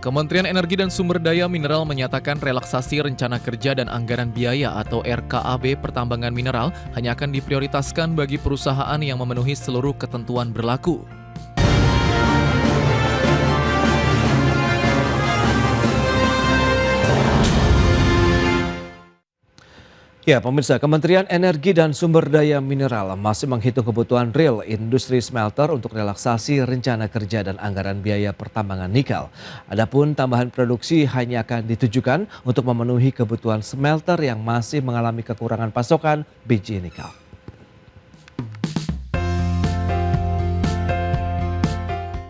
Kementerian Energi dan Sumber Daya Mineral menyatakan relaksasi rencana kerja dan anggaran biaya atau RKAB pertambangan mineral hanya akan diprioritaskan bagi perusahaan yang memenuhi seluruh ketentuan berlaku. Ya, pemirsa, Kementerian Energi dan Sumber Daya Mineral masih menghitung kebutuhan real industri smelter untuk relaksasi rencana kerja dan anggaran biaya pertambangan nikel. Adapun tambahan produksi hanya akan ditujukan untuk memenuhi kebutuhan smelter yang masih mengalami kekurangan pasokan biji nikel.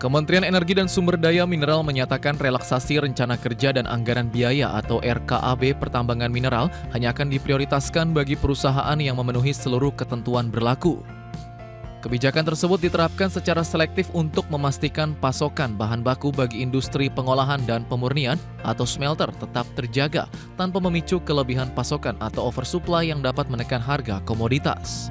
Kementerian Energi dan Sumber Daya Mineral menyatakan relaksasi rencana kerja dan anggaran biaya atau RKAB pertambangan mineral hanya akan diprioritaskan bagi perusahaan yang memenuhi seluruh ketentuan berlaku. Kebijakan tersebut diterapkan secara selektif untuk memastikan pasokan bahan baku bagi industri pengolahan dan pemurnian atau smelter tetap terjaga tanpa memicu kelebihan pasokan atau oversupply yang dapat menekan harga komoditas.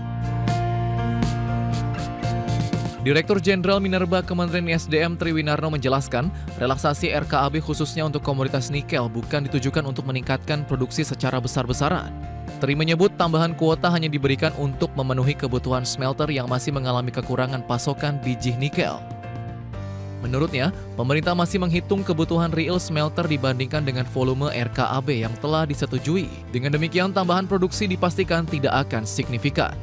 Direktur Jenderal Minerba Kementerian SDM Triwinarno menjelaskan, relaksasi RKAB khususnya untuk komoditas nikel bukan ditujukan untuk meningkatkan produksi secara besar-besaran. Tri menyebut tambahan kuota hanya diberikan untuk memenuhi kebutuhan smelter yang masih mengalami kekurangan pasokan biji nikel. Menurutnya, pemerintah masih menghitung kebutuhan real smelter dibandingkan dengan volume RKAB yang telah disetujui. Dengan demikian, tambahan produksi dipastikan tidak akan signifikan.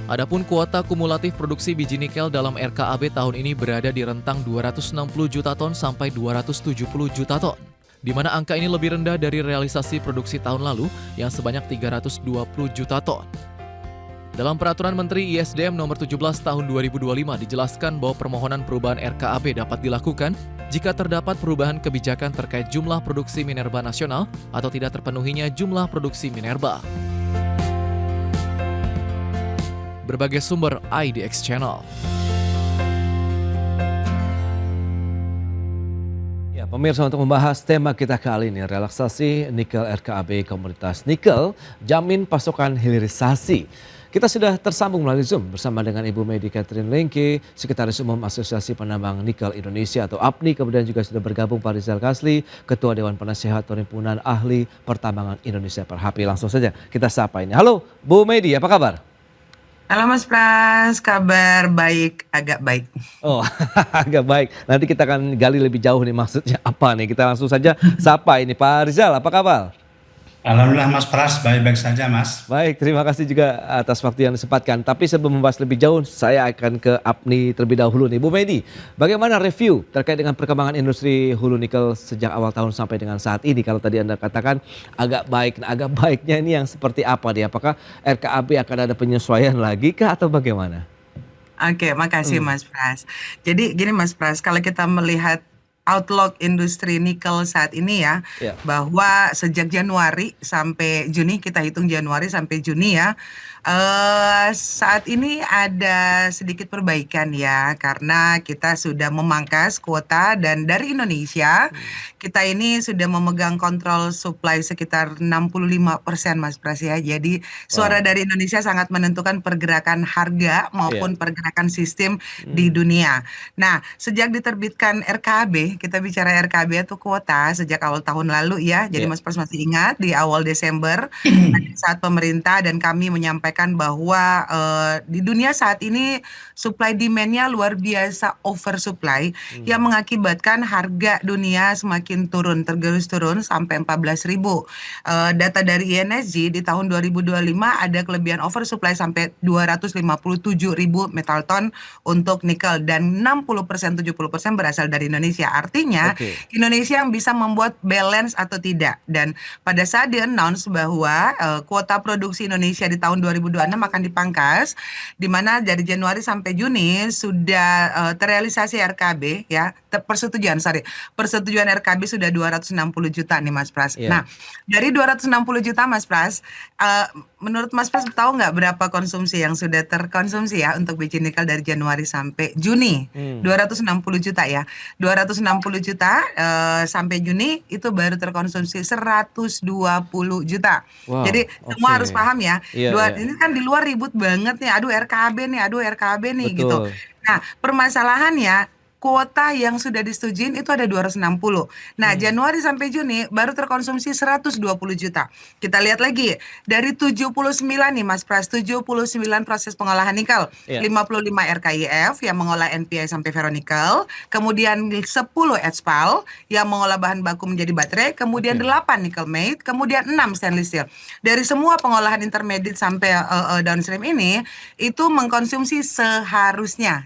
Adapun kuota kumulatif produksi biji nikel dalam RKAB tahun ini berada di rentang 260 juta ton sampai 270 juta ton, di mana angka ini lebih rendah dari realisasi produksi tahun lalu yang sebanyak 320 juta ton. Dalam Peraturan Menteri ISDM nomor 17 tahun 2025 dijelaskan bahwa permohonan perubahan RKAB dapat dilakukan jika terdapat perubahan kebijakan terkait jumlah produksi minerba nasional atau tidak terpenuhinya jumlah produksi minerba. Berbagai sumber IDX Channel. Ya, pemirsa, untuk membahas tema kita kali ini, relaksasi nikel RKAB komoditas nikel, jamin pasokan hilirisasi. Kita sudah tersambung melalui Zoom bersama dengan Ibu Medi Catherine Lengke, Sekretaris Umum Asosiasi Penambang Nikel Indonesia atau APNI. Kemudian juga sudah bergabung Pak Rizal Kasli, Ketua Dewan Penasehat Perhimpunan Ahli Pertambangan Indonesia Perhapi. Langsung saja kita sapa ini. Halo Bu Medi, apa kabar? Halo Mas Pras, kabar baik, agak baik. Oh, agak baik. Nanti kita akan gali lebih jauh nih maksudnya apa nih. Kita langsung saja sapa ini Pak Rizal, apa kabar? Alhamdulillah Mas Pras, baik-baik saja Mas. Baik, terima kasih juga atas waktu yang disempatkan. Tapi sebelum membahas lebih jauh, saya akan ke APNI terlebih dahulu nih. Bu Medi, bagaimana review terkait dengan perkembangan industri hulu nikel sejak awal tahun sampai dengan saat ini? Kalau tadi Anda katakan agak baik, nah agak baiknya ini yang seperti apa nih? Apakah RKAB akan ada penyesuaian lagi kah atau bagaimana? Oke, makasih Mas Pras. Jadi gini Mas Pras, kalau kita melihat outlook industri nikel saat ini ya, bahwa sejak Januari sampai Juni, kita hitung Januari sampai Juni ya, saat ini ada sedikit perbaikan ya, karena kita sudah memangkas kuota dan dari Indonesia, kita ini sudah memegang kontrol supply sekitar 65% Mas Pras ya. Jadi suara dari Indonesia sangat menentukan pergerakan harga maupun pergerakan sistem di dunia. Nah, sejak diterbitkan RKAB, kita bicara RKAB itu kuota sejak awal tahun lalu ya. Jadi Mas Pras masih ingat di awal Desember saat pemerintah dan kami menyampaikan bahwa di dunia saat ini supply demand-nya luar biasa oversupply yang mengakibatkan harga dunia semakin turun, tergerus turun sampai 14.000. Data dari INSG di tahun 2025 ada kelebihan oversupply sampai 257.000 metal ton untuk nikel dan 60% 70% berasal dari Indonesia. Artinya Indonesia yang bisa membuat balance atau tidak. Dan pada saat di-announce bahwa kuota produksi Indonesia di tahun 2026 akan dipangkas, di mana dari Januari sampai Juni sudah terrealisasi RKB ya, persetujuan RKB sudah 260 juta nih Mas Pras. Nah, dari 260 juta Mas Pras, menurut Mas Pras tahu nggak berapa konsumsi yang sudah terkonsumsi ya untuk biji nikel dari Januari sampai Juni? 260 juta ya. 260 juta sampai Juni itu baru terkonsumsi 120 juta. Wow, jadi semua harus paham ya. Ini kan di luar ribut banget nih. Aduh RKAB nih, gitu. Nah, permasalahannya kuota yang sudah disetujuin itu ada 260. Nah, Januari sampai Juni baru terkonsumsi 120 juta. Kita lihat lagi, dari 79 nih Mas Pras, 79 proses pengolahan nikel. 55 RKIF yang mengolah NPI sampai ferronikel, kemudian 10 etspal yang mengolah bahan baku menjadi baterai, kemudian 8 nickel matte, kemudian 6 stainless steel. Dari semua pengolahan intermediate sampai downstream ini, itu mengkonsumsi seharusnya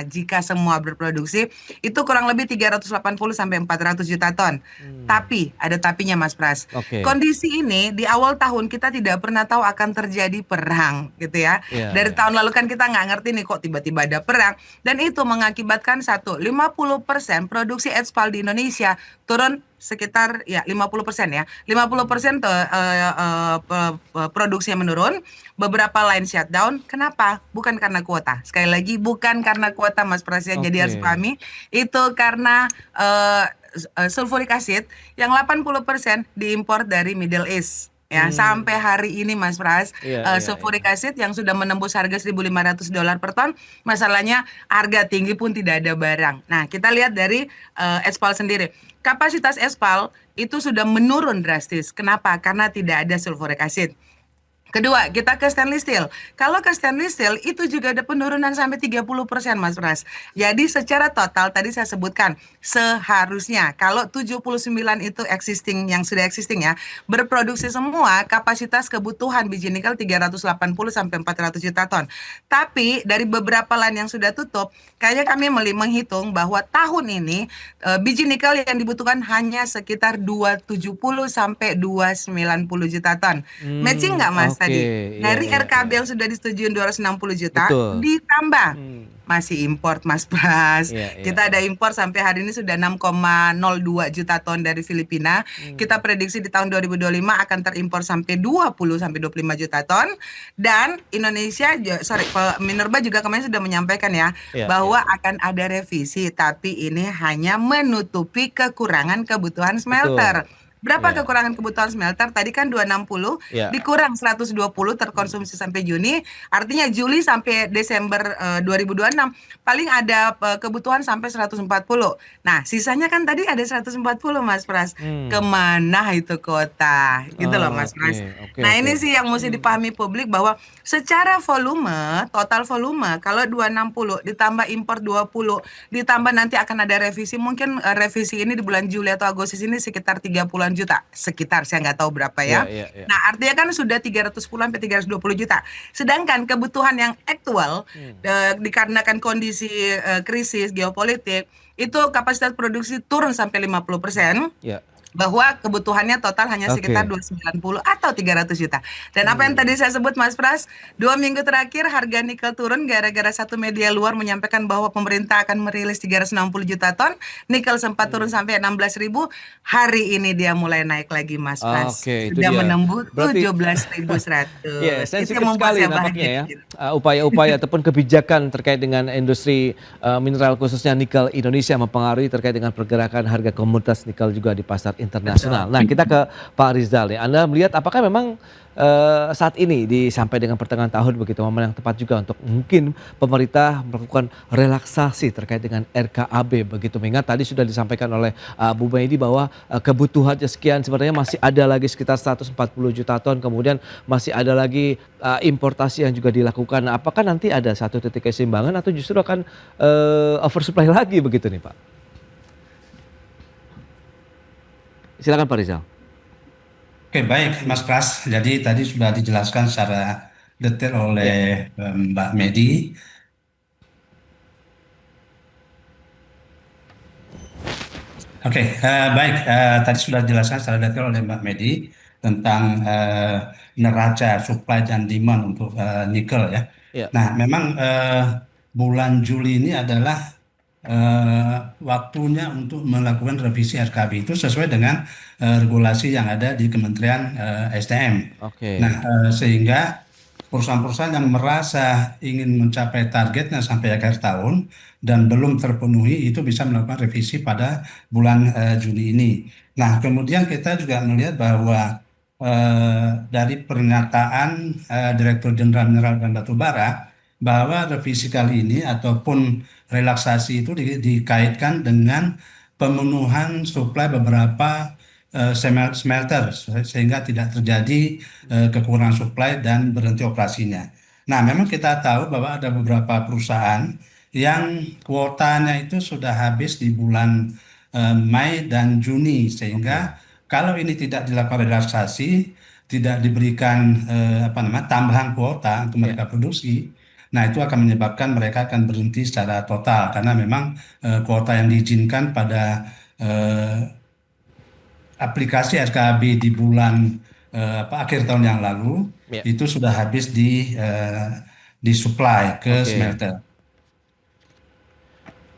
jika semua berproduksi itu kurang lebih 380 sampai 400 juta ton. Tapi ada tapinya Mas Pras. Kondisi ini di awal tahun kita tidak pernah tahu akan terjadi perang gitu ya. Dari tahun lalu kan kita nggak ngerti nih kok tiba-tiba ada perang, dan itu mengakibatkan 50% produksi etspal di Indonesia turun sekitar 50% ya. 50% produksinya menurun, beberapa line shutdown. Kenapa? Bukan karena kuota. Sekali lagi bukan karena kuota Mas Pras ya. Jadi harus pahami itu karena sulfuric acid yang 80% diimpor dari Middle East. Ya, sampai hari ini Mas Pras, sulfuric acid yang sudah menembus harga $1.500 per ton, masalahnya harga tinggi pun tidak ada barang. Nah, kita lihat dari etspal sendiri. Kapasitas etspal itu sudah menurun drastis. Kenapa? Karena tidak ada sulfuric acid. Kedua, kita ke stainless steel. Kalau ke stainless steel itu juga ada penurunan sampai 30% Mas Pras. Jadi secara total tadi saya sebutkan seharusnya kalau 79 itu existing yang sudah existing ya, berproduksi semua kapasitas kebutuhan biji nikel 380 sampai 400 juta ton. Tapi dari beberapa line yang sudah tutup, kayaknya kami menghitung bahwa tahun ini biji nikel yang dibutuhkan hanya sekitar 270 sampai 290 juta ton. Matching nggak Mas? Tadi dari RKB yang sudah disetujui 260 juta ditambah masih import Mas Pras. Kita ada impor sampai hari ini sudah 6,02 juta ton dari Filipina. Kita prediksi di tahun 2025 akan terimpor sampai 20 sampai 25 juta ton, dan Indonesia Minerba juga kemarin sudah menyampaikan bahwa akan ada revisi, tapi ini hanya menutupi kekurangan kebutuhan smelter. Berapa kekurangan kebutuhan smelter? Tadi kan 260, dikurang 120 terkonsumsi sampai Juni. Artinya Juli sampai Desember 2026 paling ada kebutuhan sampai 140. Nah, sisanya kan tadi ada 140 Mas Pras. Kemana itu kota? Gitu loh Mas Pras. Nah, ini sih yang mesti dipahami publik, bahwa secara volume, total volume, kalau 260 ditambah impor 20, ditambah nanti akan ada revisi, mungkin revisi ini di bulan Juli atau Agustus ini sekitar 30-an juta, sekitar, saya nggak tahu berapa ya. Nah, artinya kan sudah 310 sampai 320 juta. Sedangkan kebutuhan yang aktual dikarenakan kondisi krisis geopolitik, itu kapasitas produksi turun sampai 50%. Bahwa kebutuhannya total hanya sekitar 290 atau 300 juta. Dan apa yang tadi saya sebut Mas Pras, 2 minggu terakhir harga nikel turun gara-gara satu media luar menyampaikan bahwa pemerintah akan merilis 360 juta ton, nikel sempat turun sampai 16.000, hari ini dia mulai naik lagi Mas Pras. Sudah menembus 17.100. Sensitif sekali nampaknya ya. Upaya-upaya ataupun kebijakan terkait dengan industri mineral khususnya nikel Indonesia mempengaruhi terkait dengan pergerakan harga komoditas nikel juga di pasar internasional. Nah, kita ke Pak Rizal nih. Anda melihat apakah memang saat ini sampai dengan pertengahan tahun begitu momen yang tepat juga untuk mungkin pemerintah melakukan relaksasi terkait dengan RKAB begitu, mengingat tadi sudah disampaikan oleh Bu Medi bahwa kebutuhannya sekian, sebenarnya masih ada lagi sekitar 140 juta ton, kemudian masih ada lagi importasi yang juga dilakukan. Nah, apakah nanti ada satu titik keseimbangan atau justru akan oversupply lagi begitu nih Pak? Silakan Pak Rizal. Oke, baik Mas Pras. Jadi tadi sudah dijelaskan secara detail oleh Mbak Medi. Oke, baik. Tadi sudah dijelaskan secara detail oleh Mbak Medi tentang neraca supply dan demand untuk nikel ya. Nah, memang bulan Juli ini adalah waktunya untuk melakukan revisi RKB itu sesuai dengan regulasi yang ada di Kementerian SDM. Nah, sehingga perusahaan-perusahaan yang merasa ingin mencapai targetnya sampai akhir tahun dan belum terpenuhi itu bisa melakukan revisi pada bulan Juni ini. Nah, kemudian kita juga melihat bahwa dari pernyataan Direktur Jenderal Mineral dan Batu Bara bahwa revisi kali ini ataupun relaksasi itu dikaitkan dengan pemenuhan suplai beberapa smelter sehingga tidak terjadi kekurangan suplai dan berhenti operasinya. Nah, memang kita tahu bahwa ada beberapa perusahaan yang kuotanya itu sudah habis di bulan Mei dan Juni, Oke. sehingga kalau ini tidak dilakukan relaksasi, tidak diberikan tambahan kuota untuk Ya. mereka produksi, nah itu akan menyebabkan mereka akan berhenti secara total karena memang kuota yang diizinkan pada eh, aplikasi RKAB di bulan akhir tahun yang lalu Ya. itu sudah habis disuplai ke Oke. smelter.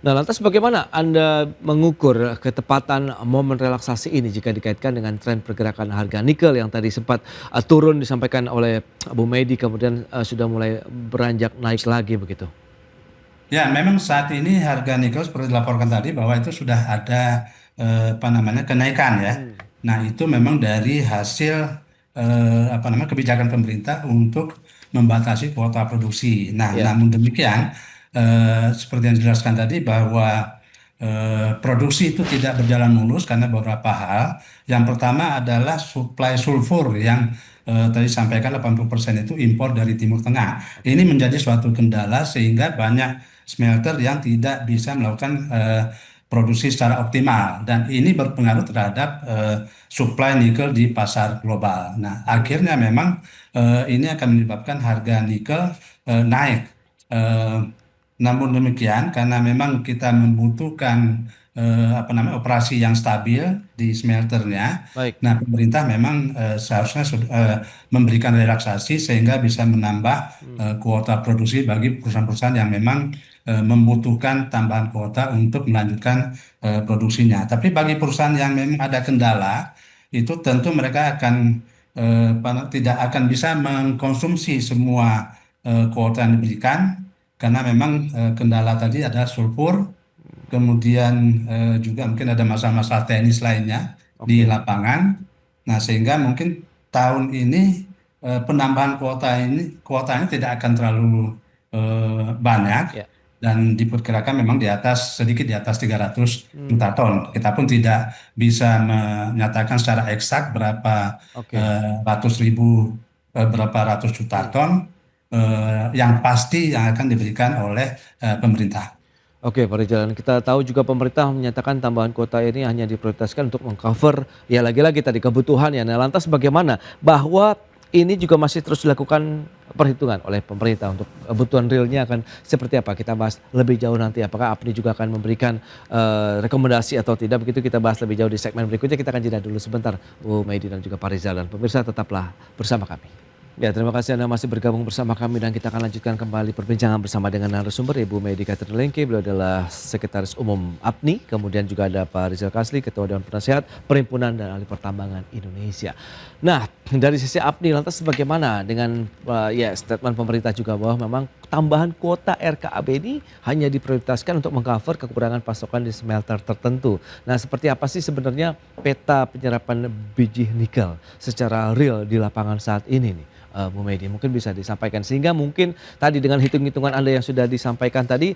Nah, lantas bagaimana Anda mengukur ketepatan momen relaksasi ini jika dikaitkan dengan tren pergerakan harga nikel yang tadi sempat turun disampaikan oleh Bu Medi, kemudian sudah mulai beranjak naik lagi begitu? Ya, memang saat ini harga nikel seperti dilaporkan tadi bahwa itu sudah ada kenaikan ya. Hmm. Nah, itu memang dari hasil kebijakan pemerintah untuk membatasi kuota produksi. Nah, Ya. namun demikian seperti yang dijelaskan tadi bahwa produksi itu tidak berjalan mulus karena beberapa hal. Yang pertama adalah suplai sulfur yang tadi sampaikan 80% itu impor dari Timur Tengah. Ini menjadi suatu kendala sehingga banyak smelter yang tidak bisa melakukan produksi secara optimal dan ini berpengaruh terhadap supply nikel di pasar global. Nah, akhirnya memang ini akan menyebabkan harga nikel naik. Eh, Namun demikian, karena memang kita membutuhkan operasi yang stabil di smelternya, Baik. nah pemerintah memang seharusnya memberikan relaksasi sehingga bisa menambah kuota produksi bagi perusahaan-perusahaan yang memang membutuhkan tambahan kuota untuk melanjutkan produksinya. Tapi bagi perusahaan yang memang ada kendala, itu tentu mereka akan tidak akan bisa mengkonsumsi semua kuota yang diberikan karena memang kendala tadi ada sulfur, kemudian juga mungkin ada masalah-masalah teknis lainnya di Oke. lapangan. Nah, sehingga mungkin tahun ini penambahan kuotanya tidak akan terlalu banyak Ya. dan diperkirakan memang sedikit di atas 300 Hmm. juta ton. Kita pun tidak bisa menyatakan secara eksak Oke. berapa ratus juta Hmm. ton yang pasti yang akan diberikan oleh pemerintah. Oke, Pak Rizal, kita tahu juga pemerintah menyatakan tambahan kuota ini hanya diprioritaskan untuk mengcover ya lagi-lagi tadi kebutuhan ya. Nah, lantas bagaimana bahwa ini juga masih terus dilakukan perhitungan oleh pemerintah untuk kebutuhan realnya akan seperti apa? Kita bahas lebih jauh nanti. Apakah APNI juga akan memberikan rekomendasi atau tidak? Begitu kita bahas lebih jauh di segmen berikutnya. Kita akan jeda dulu sebentar, Bu Medi dan juga Pak Rizal, dan pemirsa tetaplah bersama kami. Ya, terima kasih Anda masih bergabung bersama kami dan kita akan lanjutkan kembali perbincangan bersama dengan narasumber Ibu Medi Catherine Lengke. Beliau adalah Sekretaris Umum APNI, kemudian juga ada Pak Rizal Kasli, Ketua Dewan Penasehat Perhimpunan dan Ahli Pertambangan Indonesia. Nah, dari sisi APNI lantas bagaimana dengan statement pemerintah juga bahwa memang tambahan kuota RKAB ini hanya diprioritaskan untuk mengcover kekurangan pasokan di smelter tertentu. Nah, seperti apa sih sebenarnya peta penyerapan biji nikel secara real di lapangan saat ini nih? Bu Medi, mungkin bisa disampaikan sehingga mungkin tadi dengan hitung-hitungan Anda yang sudah disampaikan tadi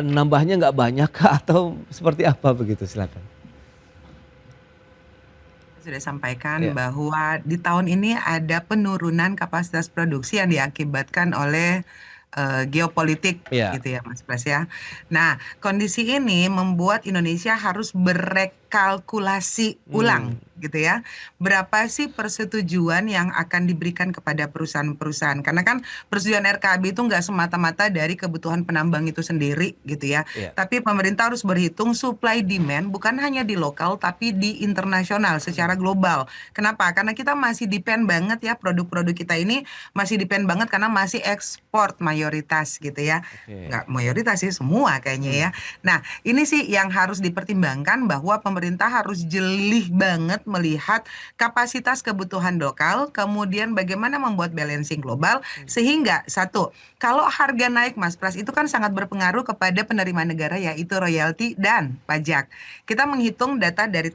nambahnya nggak banyak kah atau seperti apa begitu, silakan. Sudah sampaikan Ya. bahwa di tahun ini ada penurunan kapasitas produksi yang diakibatkan oleh geopolitik Ya. gitu ya Mas Pras ya. Nah, kondisi ini membuat Indonesia harus berekalkulasi ulang gitu ya. Berapa sih persetujuan yang akan diberikan kepada perusahaan-perusahaan? Karena kan persetujuan RKAB itu nggak semata-mata dari kebutuhan penambang itu sendiri gitu ya. Ya. Tapi pemerintah harus berhitung supply demand bukan hanya di lokal tapi di internasional secara global. Kenapa? Karena kita masih depend banget ya, produk-produk kita ini masih depend banget karena masih ekspor mayoritas gitu ya. Oke. Nggak mayoritas sih, semua kayaknya ya. Nah, ini sih yang harus dipertimbangkan bahwa pemerintah harus jeli banget melihat kapasitas kebutuhan lokal, kemudian bagaimana membuat balancing global, sehingga satu, kalau harga naik Mas Pras itu kan sangat berpengaruh kepada penerimaan negara yaitu royalti dan pajak. Kita menghitung data dari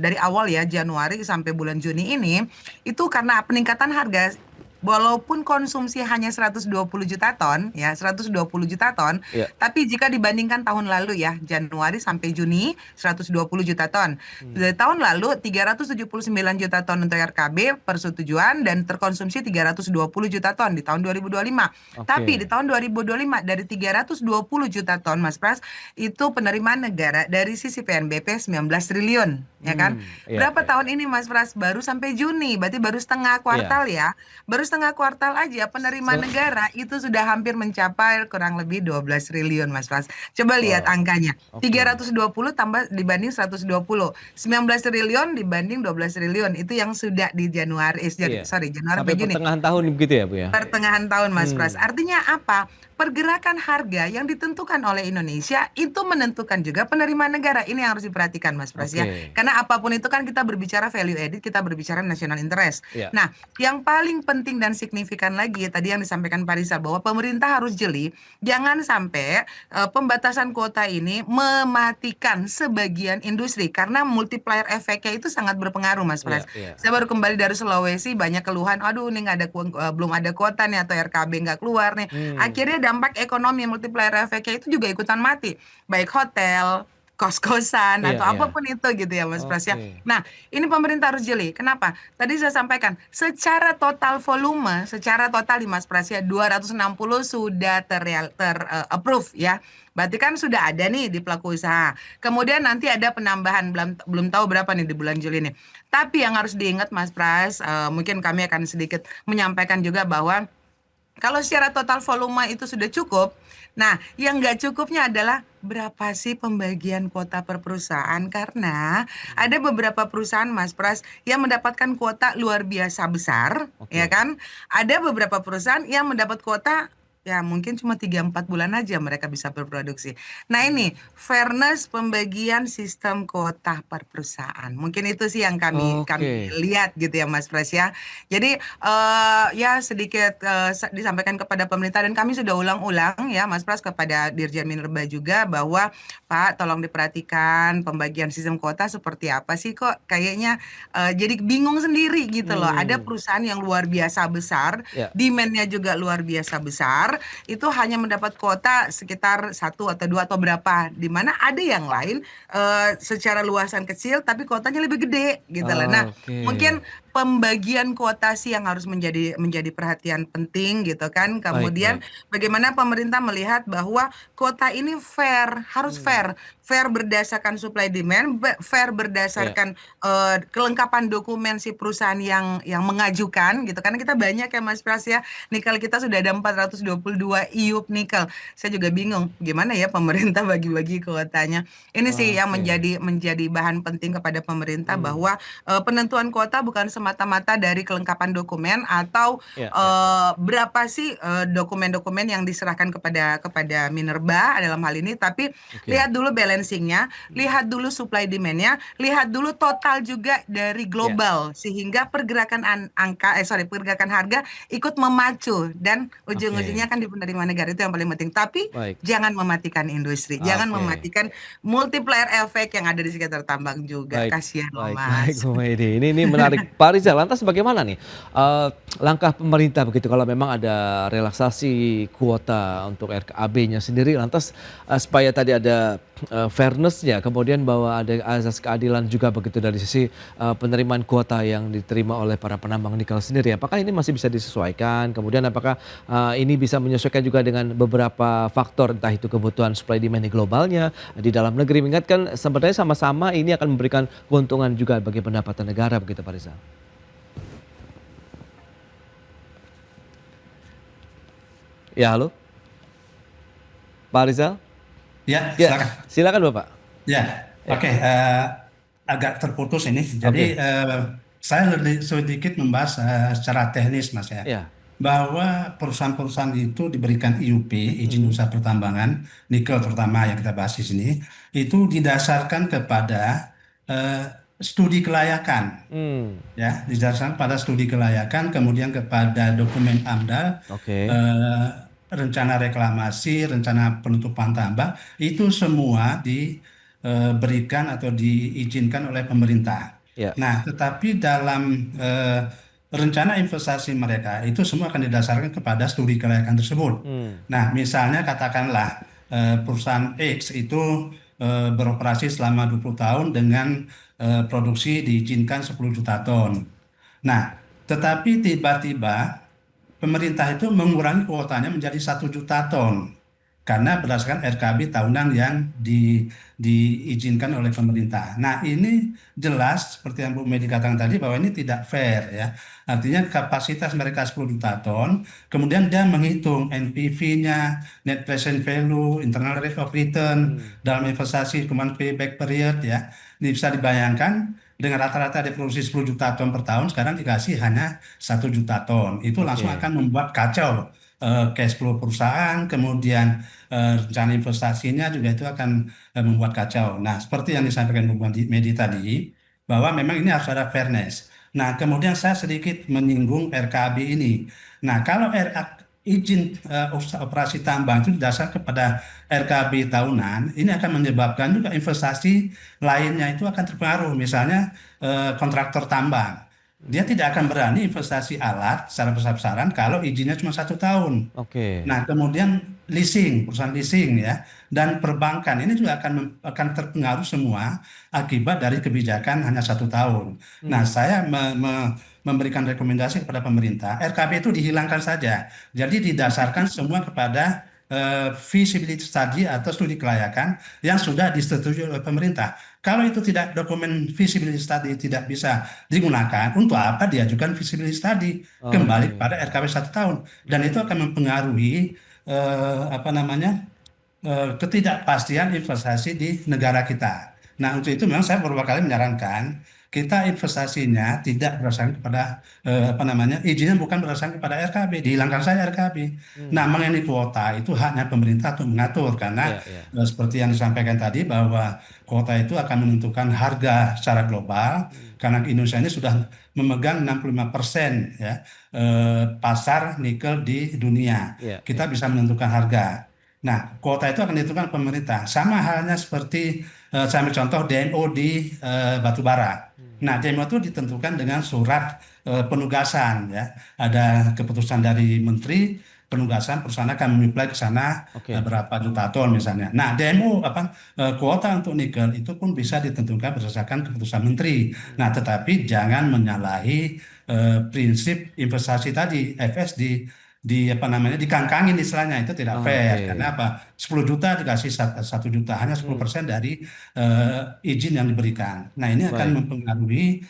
dari awal ya Januari sampai bulan Juni ini itu karena peningkatan harga walaupun konsumsi hanya 120 juta ton, ya 120 juta ton, Ya. tapi jika dibandingkan tahun lalu ya, Januari sampai Juni 120 juta ton. Dari tahun lalu 379 juta ton untuk RKB persetujuan dan terkonsumsi 320 juta ton di tahun 2025. Tapi di tahun 2025 dari 320 juta ton Mas Pras itu penerimaan negara dari sisi PNBP 19 triliun, ya kan? Berapa tahun ini Mas Pras? Baru sampai Juni, berarti baru setengah kuartal ya. Baru setengah kuartal aja penerimaan negara itu sudah hampir mencapai kurang lebih 12 triliun Mas Pras. Coba lihat angkanya. 320 tambah dibanding 120. 19 triliun dibanding 12 triliun. Itu yang sudah di Januari, Januari Sampai sampai Juni. pertengahan tahun begitu ya Bu ya? Pertengahan tahun Mas Pras. Artinya apa? Pergerakan harga yang ditentukan oleh Indonesia itu menentukan juga penerimaan negara. Ini yang harus diperhatikan Mas Pras ya. Karena apapun itu kan kita berbicara value added, kita berbicara national interest. Nah, yang paling penting dan signifikan lagi tadi yang disampaikan Pak Rizal bahwa pemerintah harus jeli, jangan sampai pembatasan kuota ini mematikan sebagian industri karena multiplier efeknya itu sangat berpengaruh Mas Pras. Saya baru kembali dari Sulawesi, banyak keluhan, aduh ini nggak ada belum ada kuota nih atau RKB nggak keluar nih. Akhirnya dampak ekonomi multiplier efeknya itu juga ikutan mati, baik hotel, kos-kosan atau apapun itu gitu ya Mas Pras ya. Nah, ini pemerintah harus jeli. Kenapa? Tadi saya sampaikan, secara total volume, secara total di Mas Pras ya 260 sudah approve ya. Berarti kan sudah ada nih di pelaku usaha. Kemudian nanti ada penambahan, belum tahu berapa nih di bulan Juli nih. Tapi yang harus diingat Mas Pras, mungkin kami akan sedikit menyampaikan juga bahwa kalau secara total volume itu sudah cukup, nah yang nggak cukupnya adalah berapa sih pembagian kuota per perusahaan? Karena ada beberapa perusahaan Mas Pras yang mendapatkan kuota luar biasa besar, ya kan? Ada beberapa perusahaan yang mendapat kuota ya mungkin cuma 3-4 bulan aja mereka bisa berproduksi. Nah ini fairness pembagian sistem kuota per perusahaan. Mungkin itu sih yang kami lihat gitu ya Mas Pras ya. Jadi ya sedikit disampaikan kepada pemerintah dan kami sudah ulang-ulang ya Mas Pras kepada Dirjen Minerba juga bahwa Pak tolong diperhatikan pembagian sistem kuota seperti apa sih kok kayaknya jadi bingung sendiri gitu loh. Ada perusahaan yang luar biasa besar, demand-nya juga luar biasa besar. Itu hanya mendapat kuota sekitar 1 atau 2 atau berapa, di mana ada yang lain secara luasan kecil tapi kuotanya lebih gede gitu loh. Nah, mungkin pembagian kuota sih yang harus menjadi perhatian penting gitu kan. Kemudian bagaimana pemerintah melihat bahwa kuota ini fair, harus fair berdasarkan supply demand, fair berdasarkan kelengkapan dokumen si perusahaan yang mengajukan gitu. Karena kita banyak ya Mas Pras ya, nikel kita sudah ada 422 iup nikel. Saya juga bingung gimana ya pemerintah bagi-bagi kuotanya. Ini sih yang menjadi bahan penting kepada pemerintah bahwa penentuan kuota bukan semata-mata dari kelengkapan dokumen atau berapa sih dokumen-dokumen yang diserahkan kepada Minerba dalam hal ini, tapi lihat dulu balancingnya, lihat dulu supply demand-nya, lihat dulu total juga dari global sehingga pergerakan pergerakan harga ikut memacu dan ujung-ujungnya kan di penerimaan negara itu yang paling penting. Tapi jangan mematikan industri, jangan mematikan multiplier efek yang ada di sekitar tambang juga. Kasihan loh Mas. Ini menarik. Pak Rizal, lantas bagaimana nih langkah pemerintah begitu kalau memang ada relaksasi kuota untuk RKAB-nya sendiri, lantas supaya tadi ada fairness-nya, kemudian bahwa ada azas keadilan juga begitu dari sisi penerimaan kuota yang diterima oleh para penambang nikel sendiri. Apakah ini masih bisa disesuaikan? Kemudian apakah ini bisa menyesuaikan juga dengan beberapa faktor, entah itu kebutuhan supply demand di globalnya, di dalam negeri, mengingatkan sebenarnya sama-sama ini akan memberikan keuntungan juga bagi pendapatan negara begitu Pak Rizal. Ya, halo. Pak Rizal? Ya, silakan. Silakan Bapak. Ya, oke. Agak terputus ini. Jadi saya sedikit membahas secara teknis Mas ya. Bahwa perusahaan-perusahaan itu diberikan IUP, izin usaha pertambangan, nikel terutama yang kita bahas di sini, itu didasarkan kepada studi kelayakan. Ya, didasarkan pada studi kelayakan, kemudian kepada dokumen AMDAL, rencana reklamasi, rencana penutupan tambang, itu semua diberikan atau diizinkan oleh pemerintah. Nah, tetapi dalam rencana investasi mereka itu semua akan didasarkan kepada studi kelayakan tersebut. Nah, misalnya katakanlah perusahaan X itu beroperasi selama 20 tahun dengan produksi diizinkan 10 juta ton. Nah, tetapi tiba-tiba pemerintah itu mengurangi kuotanya menjadi 1 juta ton karena berdasarkan RKB tahunan yang diizinkan oleh pemerintah. Nah, ini jelas seperti yang Bu Medi katakan tadi bahwa ini tidak fair ya. Artinya kapasitas mereka 10 juta ton, kemudian dia menghitung NPV-nya, net present value, internal rate of return dalam investasi, kemudian payback period ya. Ini bisa dibayangkan dengan rata-rata dia produksi 10 juta ton per tahun, sekarang dikasih hanya 1 juta ton. Itu langsung akan membuat kacau cash flow perusahaan, kemudian rencana investasinya juga itu akan membuat kacau. Nah, seperti yang disampaikan Bu Medi tadi, bahwa memang ini harus ada fairness. Nah, kemudian saya sedikit menyinggung RKAB ini. Nah, kalau izin operasi tambang itu dasar kepada RKAB tahunan, ini akan menyebabkan juga investasi lainnya itu akan terpengaruh. Misalnya kontraktor tambang. Dia tidak akan berani investasi alat secara besar-besaran kalau izinnya cuma 1 tahun. Nah, kemudian leasing, perusahaan leasing ya, dan perbankan ini juga akan terpengaruh semua akibat dari kebijakan hanya 1 tahun. Nah, saya memberikan rekomendasi kepada pemerintah, RKB itu dihilangkan saja. Jadi didasarkan semua kepada feasibility study atau studi kelayakan yang sudah disetujui oleh pemerintah. Kalau itu tidak, dokumen feasibility study tidak bisa digunakan, untuk apa diajukan feasibility study? Kembali kepada RKB 1 tahun, dan itu akan mempengaruhi ketidakpastian investasi di negara kita. Nah, untuk itu memang saya beberapa kali menyarankan kita investasinya tidak berdasarkan kepada izinnya bukan berdasarkan kepada RKB, dihilangkan saja RKB. Nah, mengenai kuota itu haknya pemerintah untuk mengatur, karena seperti yang disampaikan tadi bahwa kuota itu akan menentukan harga secara global, karena Indonesia ini sudah memegang 65% ya pasar nikel di dunia. Kita bisa menentukan harga. Nah, kuota itu akan ditentukan pemerintah. Sama halnya seperti saya ambil contoh DMO di batubara. Nah, DMO itu ditentukan dengan surat penugasan ya. Ada keputusan dari menteri, penugasan perusahaan akan menyuplai ke sana berapa juta ton misalnya. Nah, DMO kuota untuk nikel itu pun bisa ditentukan berdasarkan keputusan menteri. Nah, tetapi jangan menyalahi prinsip investasi tadi, FS dikangkangin istilahnya, itu tidak fair. Karena apa? 10 juta dikasih 1 juta, hanya 10% dari izin yang diberikan. Nah, ini akan mempengaruhi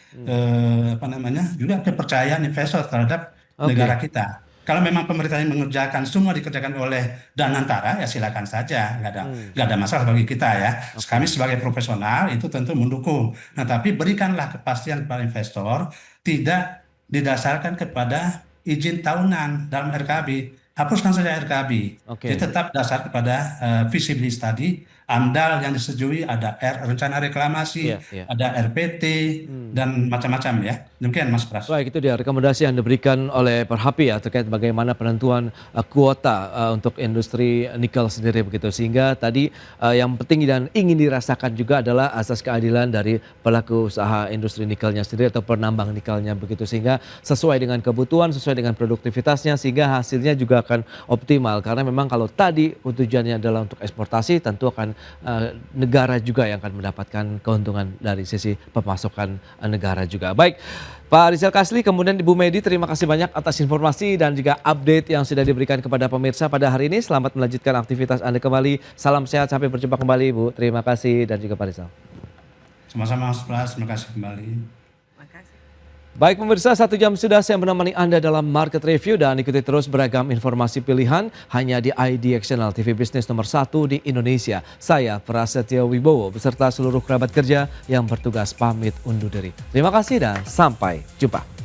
juga kepercayaan investor terhadap negara kita. Kalau memang pemerintah yang mengerjakan, semua dikerjakan oleh Danantara, ya silakan saja, nggak ada masalah bagi kita ya. Kami sebagai profesional itu tentu mendukung. Nah, tapi berikanlah kepastian kepada investor, tidak didasarkan kepada izin tahunan dalam RKB. Hapuskan saja RKB. Jadi tetap dasar kepada feasibility study, AMDAL yang disetujui, ada rencana reklamasi, ada RPT, dan macam-macam ya. Demikian Mas Pras. Baik, itu dia rekomendasi yang diberikan oleh Perhapi ya terkait bagaimana penentuan kuota untuk industri nikel sendiri begitu. Sehingga tadi yang penting dan ingin dirasakan juga adalah asas keadilan dari pelaku usaha industri nikelnya sendiri atau penambang nikelnya begitu. Sehingga sesuai dengan kebutuhan, sesuai dengan produktivitasnya, sehingga hasilnya juga akan optimal. Karena memang kalau tadi tujuannya adalah untuk eksportasi, tentu akan negara juga yang akan mendapatkan keuntungan dari sisi pemasukan negara juga. Baik, Pak Rizal Kasli, kemudian Ibu Medi, terima kasih banyak atas informasi dan juga update yang sudah diberikan kepada pemirsa pada hari ini. Selamat melanjutkan aktivitas Anda kembali. Salam sehat, sampai berjumpa kembali Ibu. Terima kasih, dan juga Pak Rizal. Sama-sama Mas Pras, terima kasih kembali. Baik pemirsa, 1 jam sudah saya menemani Anda dalam Market Review, dan ikuti terus beragam informasi pilihan hanya di IDX Channel TV Bisnis nomor 1 di Indonesia. Saya Prasetyo Wibowo beserta seluruh kerabat kerja yang bertugas pamit undur diri. Terima kasih dan sampai jumpa.